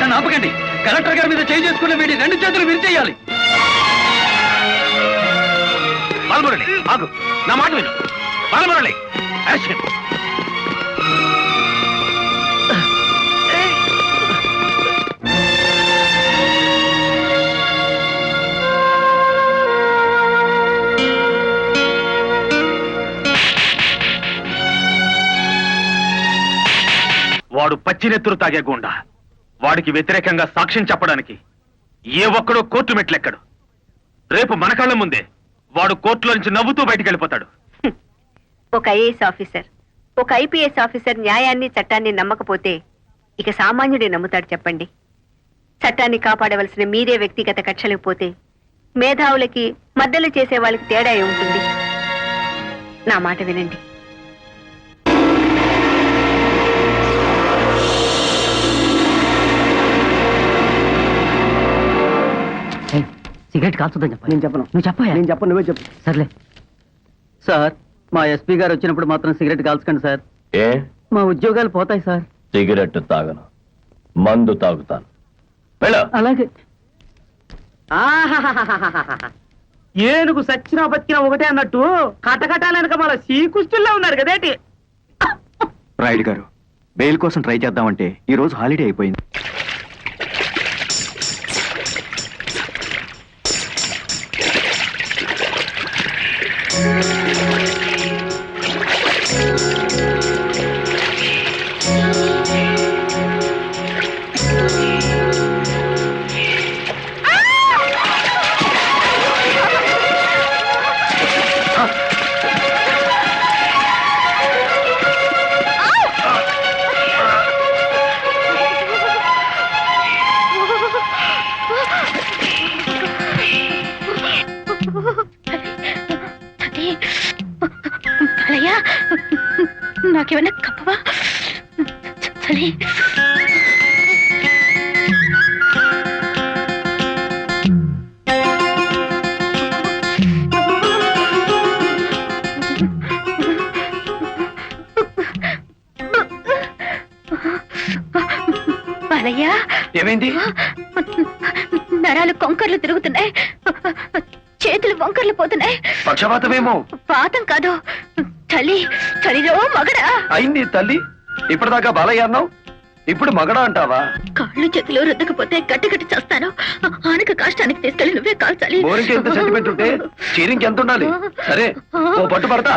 నన్ను ఆపకండి. కలెక్టర్ గారి మీద చేయి చేసుకున్న వీడి 2 చేతులు విరిచేయాలి. బాలమురళి ఆగు, నా మాట విను. బాలమురళి యాక్షన్. వాడు పచ్చినెత్తురు తాగే గుండా. వాడికి వ్యతిరేకంగా సాక్ష్యం చెప్పడానికి ఏ ఒక్కడో కోర్టు మెట్లెక్కడు. రేపు మన కళ్ళ ముందే వాడు కోర్టులో నుంచి నవ్వుతూ బయటికి వెళ్ళిపోతాడు. ఒక ఐఏఎస్ ఆఫీసర్, ఒక ఐపీఎస్ ఆఫీసర్ న్యాయాన్ని చట్టాన్ని నమ్మకపోతే ఇక సామాన్యుడే నమ్ముతాడు చెప్పండి. చట్టాన్ని కాపాడవలసిన మీరే వ్యక్తిగత కక్షలకు పోతే మేధావులకి మద్దలు చేసే వాళ్ళకి తేడా ఏముంటుంది? నా మాట వినండి. సిగరెట్ కాల్చుద్దని చెప్ప. నేను చెప్పను. నువ్వు చెప్పా. నేను చెప్పను, నువ్వే చెప్పు. సర్లే సార్, మా ఎస్పీ గారు వచ్చినప్పుడు మాత్రం సిగరెట్ కాల్చకండి సార్. ఏ మా ఉద్యోగాలు పోతాయి సార్. సిగరెట్ తాగను, మందు తాగుతాను. అలాగే. ఏనుగు సచ్చినా బతికినా ఒకటే అన్నట్టు కటకటాలనక మన శ్రీకృష్ణుల్లో ఉన్నారు కదేటి. రాయుడు గారు, బెయిల్ కోసం ట్రై చేద్దామంటే ఈ రోజు హాలిడే అయిపోయింది. నాకేమన్నా కప్పవా? చలి. బాలయ్యా, ఏమైంది? నరాలు కొంకర్లు తిరుగుతున్నాయి, చేతులు వంకర్లు పోతున్నాయి. పక్షపాతమేమో. పాతం కాదు, చలి. చలిలో మగడా అయింది తల్లి. ఇప్పటిదాకా బాలయ్య అన్నావు, ఇప్పుడు మగడా అంటావా? కాళ్ళు చేతులు రుద్దకపోతే గట్టి గట్టి చేస్తాను. ఆనక కాష్టానికి తీసుకెళ్ళి నువ్వే కాల్చాలి. బోరికి ఎంత సెంటిమెంట్ ఉంటే చీరింకి ఎంత ఉండాలి? సరే, ఓ పట్టు పడతా.